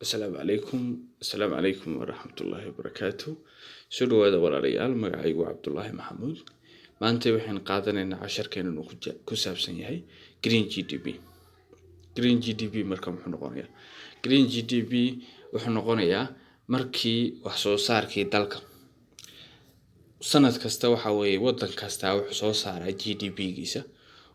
السلام عليكم ورحمة الله وبركاته. سلوا هذا ولا ريال مقعي عبد الله محمود. ما أنت وحين قادنا إن عشر كانوا كسب سنة Green GDP. Green GDP مركم حنقونيا. Green GDP وحنقونيا مركي وحصو صار كي دلك. سنة كستوى حوي وطن كستوى وحصو صار GDP جيسة.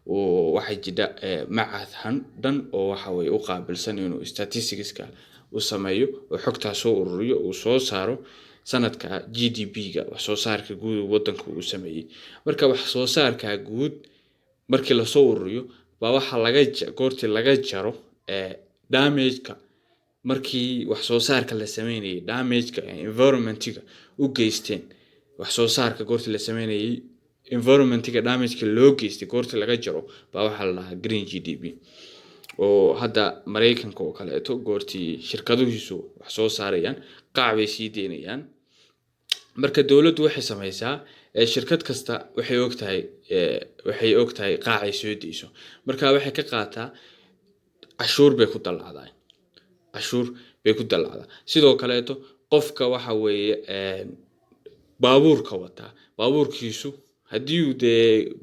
وواحد جدا معهن دن وحوي وقابل سنة إنه statistics كا وسمايو وحكتها صور وصو صاروا سنة كا GDP جا وصو صار كجود وطن كو سمايي مركا وحصو صار كجود مركي لصور بواحد لجج قرتي لجج جرو damage كا مركي وحصو صار كلا سميني damage كا environment كا وجيستين وحصو صار كقرتي لسميني environment كا damage كلوجيستي قرتي لجج جرو بواحد لها green GDP وهذا مريكان كو كaleeto goortii shirkaduhiisu wax soo saarayaan qaac bay sii deynayaan marka dawladdu waxay samaysaa shirkad kasta waxay ogtahay qaac ay soo deyso marka waxay ka qaataa cashuur bay ku dalacdaa sidoo kaleeto qofka waxa weeye baabuurka wata baabuurkiisu haddii uu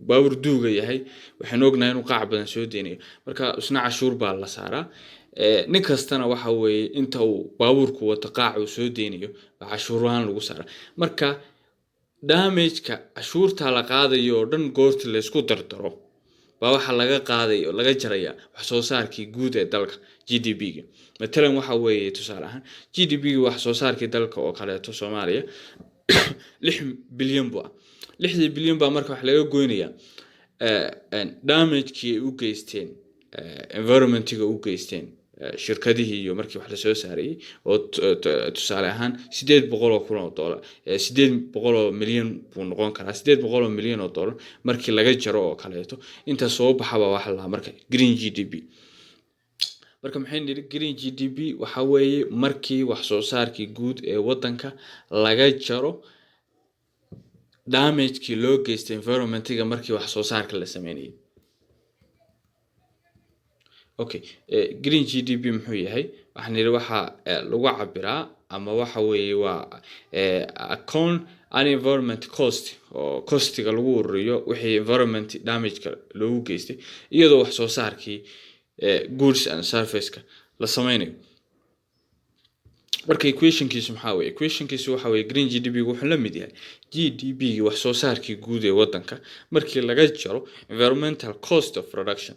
baabur duuga yahay waxaan ognahay inuu qaac badan soo deynayo marka isna cashuur baa la saaraa nin kastana waxa weeye inta uu baaburku wato qaac uu soo deynayo cashuurahan lagu saaraa marka damage-ka cashuurta la qaadayo oo dhan goortii la isku dardaro baa waxa laga qaadayo laga jaraya wax soo saarkii guud ee dalka GDP-ga matalan waxa weeye tusaale ahaan GDP-ga wax soo saarkii dalka oo kaleeto Soomaaliya 6 bilyan buu 6 bilyan baa marka wax laga goynaya damage-kii u geysteen environment-ga u geysteen shirkadihii iyo markii wax la soo saaray oo tusaale ahaan $800 $800 milyan buu noqon karaa $800 milyan oo dollar markii laga jaro oo kaleeto inta soo baxaba wax la marka green GDP marka maxay niri green GDP waxa weeye markii wax soo saarkii guud ee wadanka laga jaro damage-kii loo geystay environment-ga markii wax soo saarka la sameeyay okay green GDP muxuu yahay waxaan yiri waxa lagu cabiraa ama waxa weeye waa account an environment cost oo costiga lagu ururiyo wixii environment damage-ka loo geystay iyadoo wax soo saarkii goods and services-ka la sameeyay marka equation-kiisu waxa weeye green GDP wuxuu la mid yahay GDP wax soo saarkii guud ee wadanka markii laga jaro environmental cost of production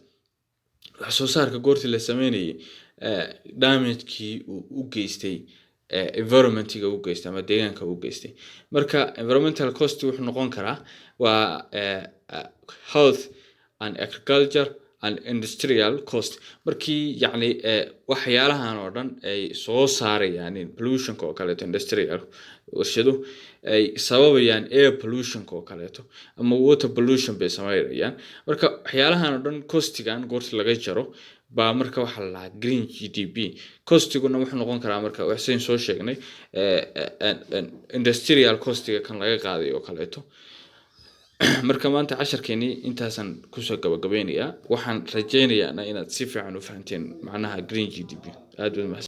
wax soo saarka goortii la sameeyay damage-kii u geystay environment-ga u geystay ama deegaanka u geystay marka environmental cost wuxuu noqon karaa waa health and agriculture and industrial cost markii yani waxyaalahan oo dhan ay soo saarayaan pollution oo kale industrial warshado ay sababayaan air pollution oo kale ama water pollution bay sameeyaan marka waxyaalahan oo dhan costigan goortii laga jaro baa marka waxa la green GDP costiguna wuxuu noqon karaa marka waxaan soo sheegnay industrial costiga kan laga qaaday oo kale marka maanta casharkeeni intaasan ku soo gabagabeynaya waxaan rajaynayaa inaad si fiican u fahanteen macnaha green GDP aad